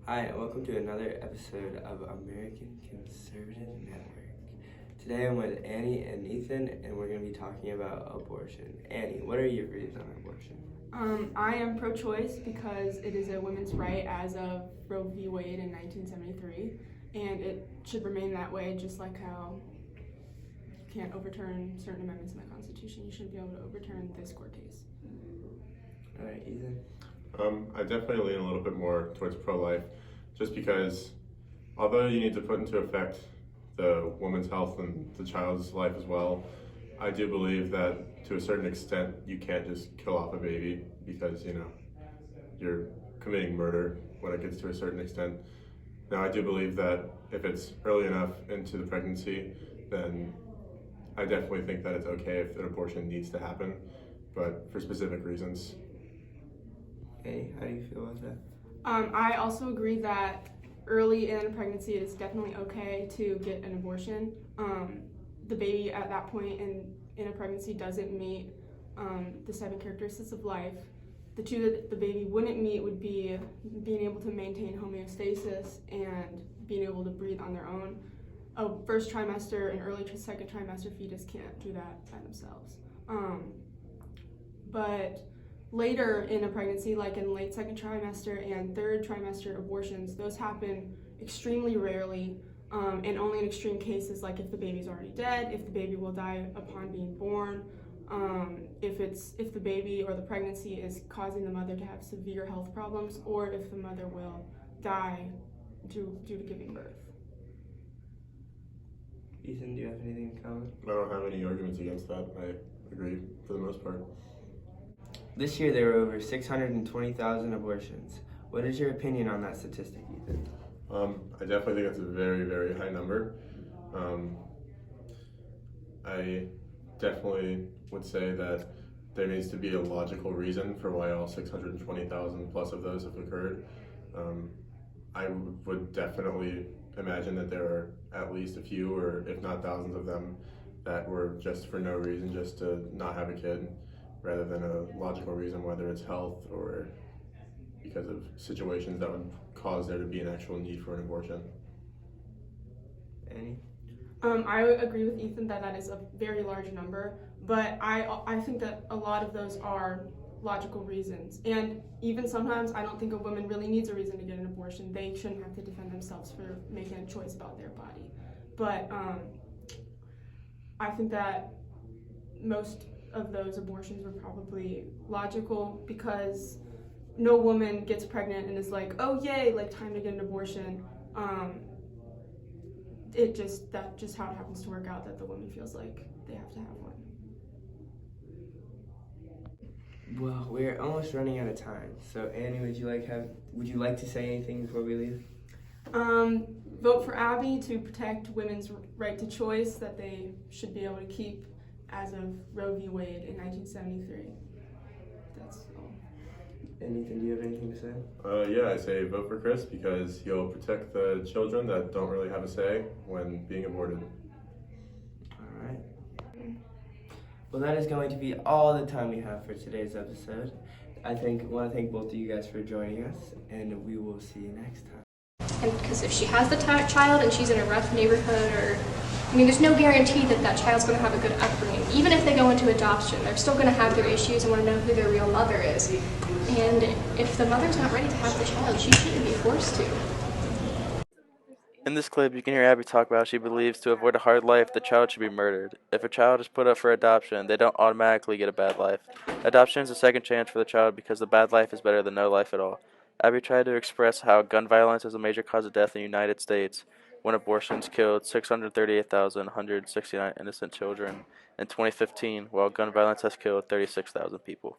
Hi, and welcome to another episode of American Conservative Network. Today I'm with Annie and Ethan, and we're going to be talking about abortion. Annie, what are your views on abortion? I am pro-choice because it is a women's right as of Roe v. Wade in 1973, and it should remain that way, just like how you can't overturn certain amendments in the Constitution. You shouldn't be able to overturn this court case. All right, Ethan? I definitely lean a little bit more towards pro-life, just because although you need to put into effect the woman's health and the child's life as well, I do believe that to a certain extent you can't just kill off a baby because, you're committing murder when it gets to a certain extent. Now, I do believe that if it's early enough into the pregnancy, then I definitely think that it's okay if an abortion needs to happen, but for specific reasons. Annie, how do you feel about that? I also agree that early in a pregnancy it is definitely okay to get an abortion. The baby at that point in a pregnancy doesn't meet the 7 characteristics of life. The 2 that the baby wouldn't meet would be being able to maintain homeostasis and being able to breathe on their own. A first trimester and early second trimester fetus can't do that by themselves. But later in a pregnancy, like in late second trimester and third trimester abortions, those happen extremely rarely and only in extreme cases, like if the baby's already dead, if the baby will die upon being born, if the baby or the pregnancy is causing the mother to have severe health problems, or if the mother will die due to giving birth. Ethan, do you have anything to comment? I don't have any arguments against that. I agree for the most part. This year there were over 620,000 abortions. What is your opinion on that statistic, Ethan? I definitely think that's a very, very high number. I definitely would say that there needs to be a logical reason for why all 620,000 plus of those have occurred. I would definitely imagine that there are at least a few, or if not thousands of them, that were just for no reason, just to not have a kid, rather than a logical reason, whether it's health or because of situations that would cause there to be an actual need for an abortion. Annie? I agree with Ethan that is a very large number, but I think that a lot of those are logical reasons. And even sometimes I don't think a woman really needs a reason to get an abortion. They shouldn't have to defend themselves for making a choice about their body. But I think that most of those abortions were probably logical because no woman gets pregnant and is like, oh yay, like time to get an abortion. That's just how it happens to work out, that the woman feels like they have to have one. Well, we're almost running out of time. So Annie, would you like to say anything before we leave? Vote for Abby to protect women's right to choice that they should be able to keep as of Roe v. Wade in 1973. That's all. And Ethan, do you have anything to say? Yeah, I say vote for Chris because he'll protect the children that don't really have a say when being aborted. All right. Well, that is going to be all the time we have for today's episode. I want to thank both of you guys for joining us, and we will see you next time. And because if she has the child and she's in a rough neighborhood, there's no guarantee that that child's going to have a good upbringing. Even if they go into adoption, they're still going to have their issues and want to know who their real mother is. And if the mother's not ready to have the child, she shouldn't be forced to. In this clip, you can hear Abby talk about how she believes to avoid a hard life, the child should be murdered. If a child is put up for adoption, they don't automatically get a bad life. Adoption is a second chance for the child because the bad life is better than no life at all. Abby tried to express how gun violence is a major cause of death in the United States, when abortions killed 638,169 innocent children in 2015, while gun violence has killed 36,000 people.